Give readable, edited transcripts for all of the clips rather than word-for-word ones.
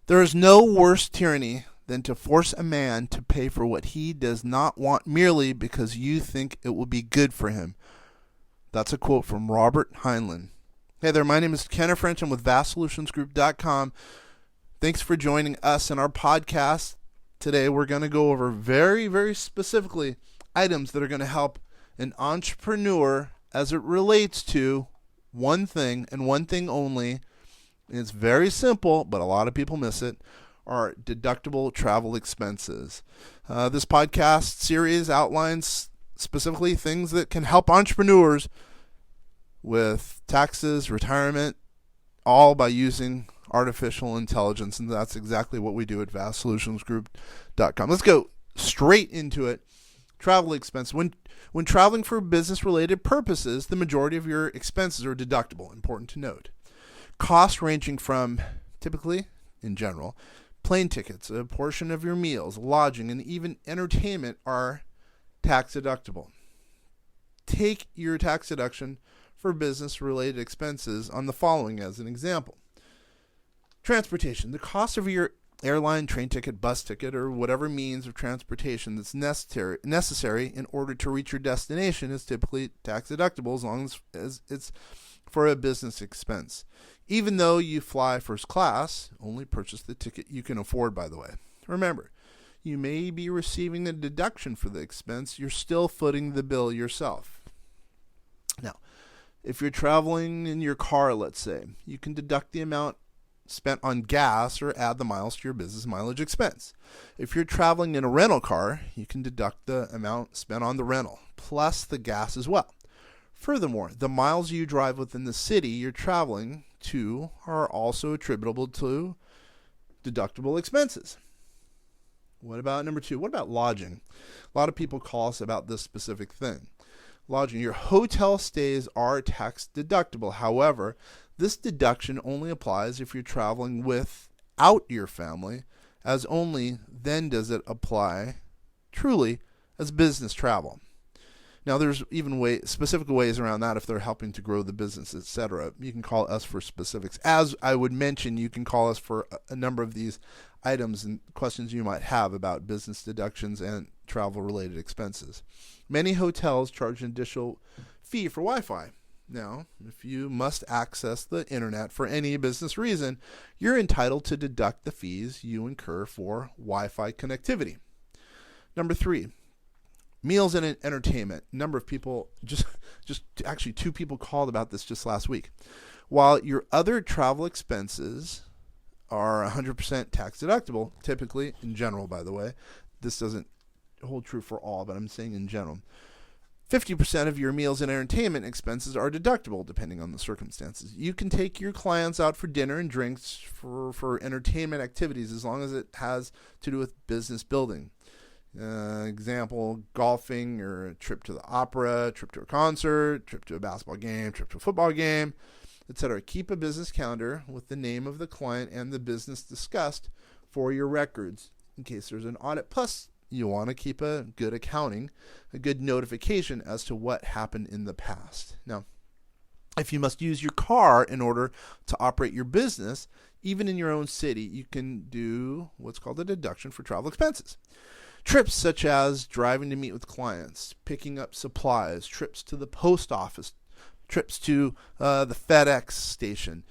There is no worse tyranny than to force a man to pay for what he does not want merely because you think it will be good for him. That's a quote from Robert Heinlein. Hey there, my name is Kenneth French. I'm with VastSolutionsGroup.com. Thanks for joining us in our podcast. Today we're going to go over very, very specifically items that are going to help an entrepreneur as it relates to one thing and one thing only. It's very simple, but a lot of people miss it, are deductible travel expenses. This podcast series outlines specifically things that can help entrepreneurs with taxes, retirement, all by using artificial intelligence, and that's exactly what we do at VastSolutionsGroup.com. Let's go straight into it. Travel expense. When traveling for business-related purposes, the majority of your expenses are deductible. Important to note. Costs ranging from, typically, in general, plane tickets, a portion of your meals, lodging, and even entertainment are tax deductible. Take your tax deduction for business-related expenses on the following as an example. Transportation. The cost of your airline, train ticket, bus ticket, or whatever means of transportation that's necessary in order to reach your destination is typically tax deductible as long as it's for a business expense. Even though you fly first class, only purchase the ticket you can afford, by the way. Remember, you may be receiving a deduction for the expense. You're still footing the bill yourself. Now, if you're traveling in your car, let's say, you can deduct the amount spent on gas or add the miles to your business mileage expense. If you're traveling in a rental car, you can deduct the amount spent on the rental, plus the gas as well. Furthermore, the miles you drive within the city you're traveling to are also attributable to deductible expenses. What about number 2? What about lodging? A lot of people call us about this specific thing. Lodging. Your hotel stays are tax deductible. However, this deduction only applies if you're traveling without your family, as only then does it apply truly as business travel. Now, there's even specific ways around that if they're helping to grow the business, etc. You can call us for specifics. As I would mention, you can call us for a number of these items and questions you might have about business deductions and travel-related expenses. Many hotels charge an additional fee for Wi-Fi. Now, if you must access the internet for any business reason, you're entitled to deduct the fees you incur for Wi-Fi connectivity. Number 3. Meals and entertainment. Number of people, just actually 2 people called about this just last week. While your other travel expenses are 100% tax deductible, typically, in general, by the way, this doesn't hold true for all, but I'm saying in general, 50% of your meals and entertainment expenses are deductible, depending on the circumstances. You can take your clients out for dinner and drinks for entertainment activities as long as it has to do with business building. Example, golfing or a trip to the opera, trip to a concert, trip to a basketball game, trip to a football game, etc. Keep a business calendar with the name of the client and the business discussed for your records in case there's an audit. Plus, you want to keep a good accounting, a good notification as to what happened in the past. Now, if you must use your car in order to operate your business, even in your own city, you can do what's called a deduction for travel expenses. Trips such as driving to meet with clients, picking up supplies, trips to the post office, trips to the FedEx station,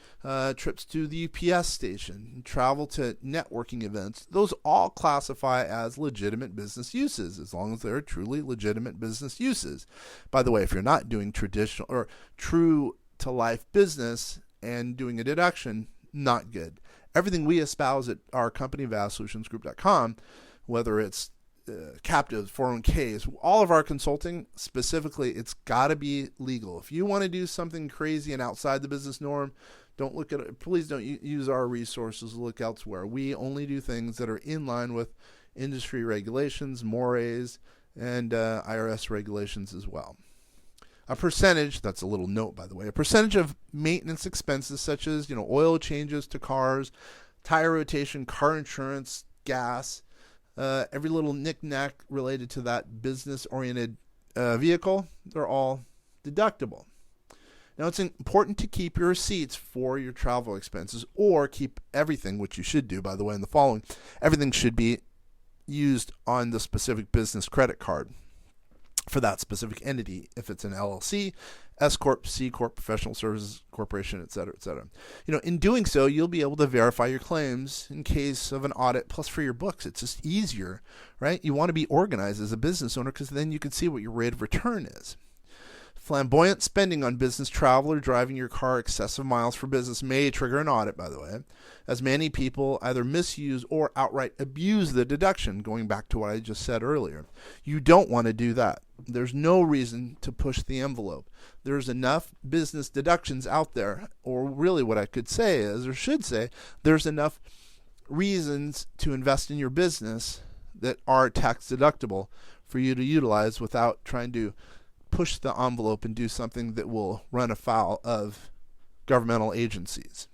trips to the UPS station, travel to networking events, those all classify as legitimate business uses as long as they're truly legitimate business uses. By the way, if you're not doing traditional or true to life business and doing a deduction, not good. Everything we espouse at our company, VastSolutionsGroup.com, whether it's captives, 401ks, all of our consulting, specifically, it's got to be legal. If you want to do something crazy and outside the business norm, don't look at it. Please don't use our resources. Look elsewhere. We only do things that are in line with industry regulations, mores, and IRS regulations as well. A percentage, that's a little note by the way, a percentage of maintenance expenses such as oil changes to cars, tire rotation, car insurance, gas, every little knick-knack related to that business-oriented vehicle, they're all deductible. Now, it's important to keep your receipts for your travel expenses, or keep everything, which you should do, by the way, in the following. Everything should be used on the specific business credit card for that specific entity, if it's an LLC, S Corp, C Corp, professional services corporation, et cetera, et cetera. In doing so, you'll be able to verify your claims in case of an audit. Plus, for your books, it's just easier, right? You want to be organized as a business owner, because then you can see what your rate of return is. Flamboyant spending on business travel or driving your car excessive miles for business may trigger an audit, by the way, as many people either misuse or outright abuse the deduction, going back to what I just said earlier. You don't want to do that. There's no reason to push the envelope. There's enough business deductions out there, or really what I could say is, or should say, there's enough reasons to invest in your business that are tax deductible for you to utilize without trying to push the envelope and do something that will run afoul of governmental agencies.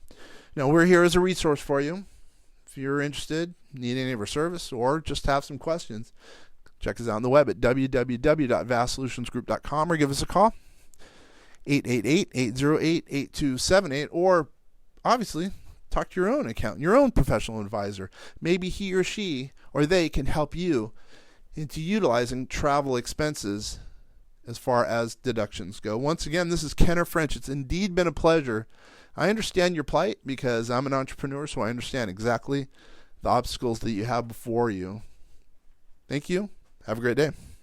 Now, we're here as a resource for you. If you're interested, need any of our service, or just have some questions, check us out on the web at www.vastsolutionsgroup.com, or give us a call, 888-808-8278, or obviously talk to your own accountant, your own professional advisor. Maybe he or she or they can help you into utilizing travel expenses as far as deductions go. Once again, this is Kenner French. It's indeed been a pleasure. I understand your plight, because I'm an entrepreneur, so I understand exactly the obstacles that you have before you. Thank you. Have a great day.